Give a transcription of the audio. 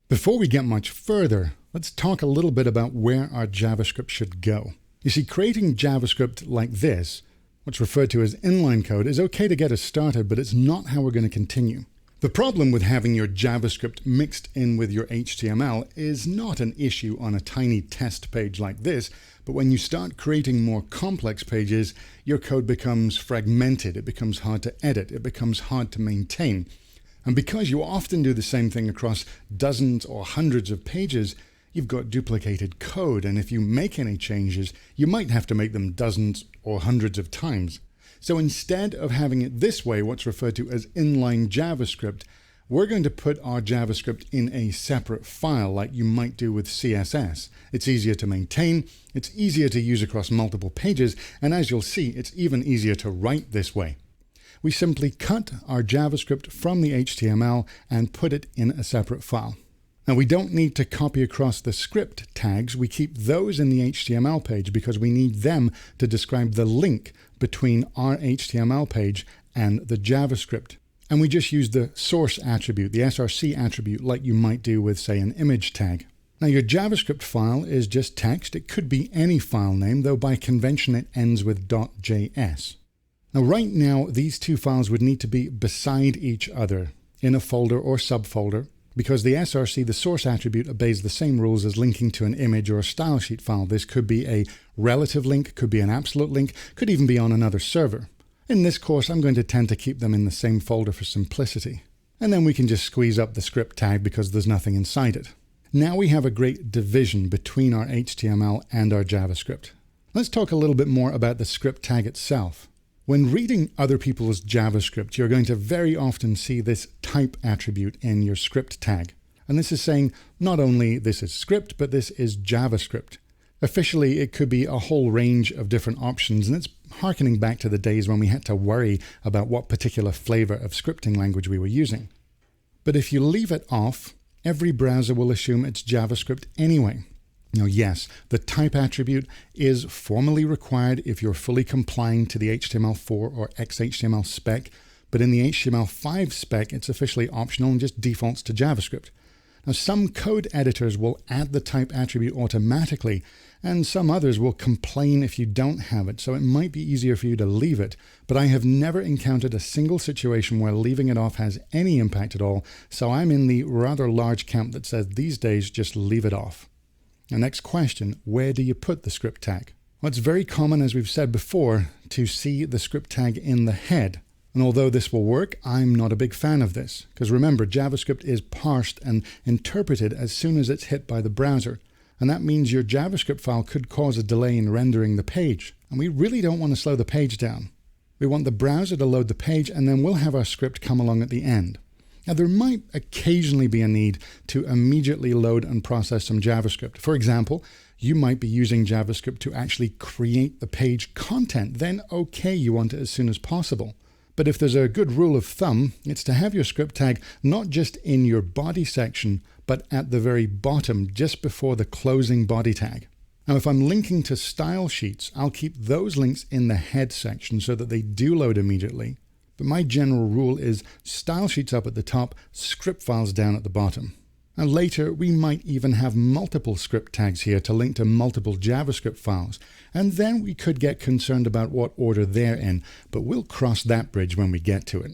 Before we get much further, let's talk a little bit about where our JavaScript should go. You see, creating JavaScript like this, what's referred to as inline code, is okay to get us started, but it's not how we're going to continue. The problem with having your JavaScript mixed in with your HTML is not an issue on a tiny test page like this, but when you start creating more complex pages, your code becomes fragmented, it becomes hard to edit, it becomes hard to maintain. And because you often do the same thing across dozens or hundreds of pages, you've got duplicated code, and if you make any changes, you might have to make them dozens or hundreds of times. So instead of having it this way, what's referred to as inline JavaScript, we're going to put our JavaScript in a separate file like you might do with CSS. It's easier to maintain, it's easier to use across multiple pages, and as you'll see, it's even easier to write this way. We simply cut our JavaScript from the HTML and put it in a separate file. Now, we don't need to copy across the script tags. We keep those in the HTML page because we need them to describe the link between our HTML page and the JavaScript. And we just use the source attribute, the SRC attribute, like you might do with, say, an image tag. Now, your JavaScript file is just text. It could be any file name, though by convention it ends with .js. Now, right now, these two files would need to be beside each other in a folder or subfolder because the SRC, the source attribute, obeys the same rules as linking to an image or a style sheet file. This could be a relative link, could be an absolute link, could even be on another server. In this course, I'm going to tend to keep them in the same folder for simplicity. And then we can just squeeze up the script tag because there's nothing inside it. Now we have a great division between our HTML and our JavaScript. Let's talk a little bit more about the script tag itself. When reading other people's JavaScript, you're going to very often see this type attribute in your script tag. And this is saying not only this is script, but this is JavaScript. Officially, it could be a whole range of different options, and it's harkening back to the days when we had to worry about what particular flavor of scripting language we were using. But if you leave it off, every browser will assume it's JavaScript anyway. Now, yes, the type attribute is formally required if you're fully complying to the HTML4 or XHTML spec, but in the HTML5 spec, it's officially optional and just defaults to JavaScript. Now, some code editors will add the type attribute automatically, and some others will complain if you don't have it, so it might be easier for you to leave it, but I have never encountered a single situation where leaving it off has any impact at all, so I'm in the rather large camp that says these days just leave it off. Now, next question, where do you put the script tag? Well, it's very common, as we've said before, to see the script tag in the head. And although this will work, I'm not a big fan of this. Because remember, JavaScript is parsed and interpreted as soon as it's hit by the browser. And that means your JavaScript file could cause a delay in rendering the page. And we really don't want to slow the page down. We want the browser to load the page, and then we'll have our script come along at the end. Now, there might occasionally be a need to immediately load and process some JavaScript. For example, you might be using JavaScript to actually create the page content. Then, okay, you want it as soon as possible. But if there's a good rule of thumb, it's to have your script tag not just in your body section, but at the very bottom, just before the closing body tag. Now, if I'm linking to style sheets, I'll keep those links in the head section so that they do load immediately. But my general rule is style sheets up at the top, script files down at the bottom. And later, we might even have multiple script tags here to link to multiple JavaScript files. And then we could get concerned about what order they're in, but we'll cross that bridge when we get to it.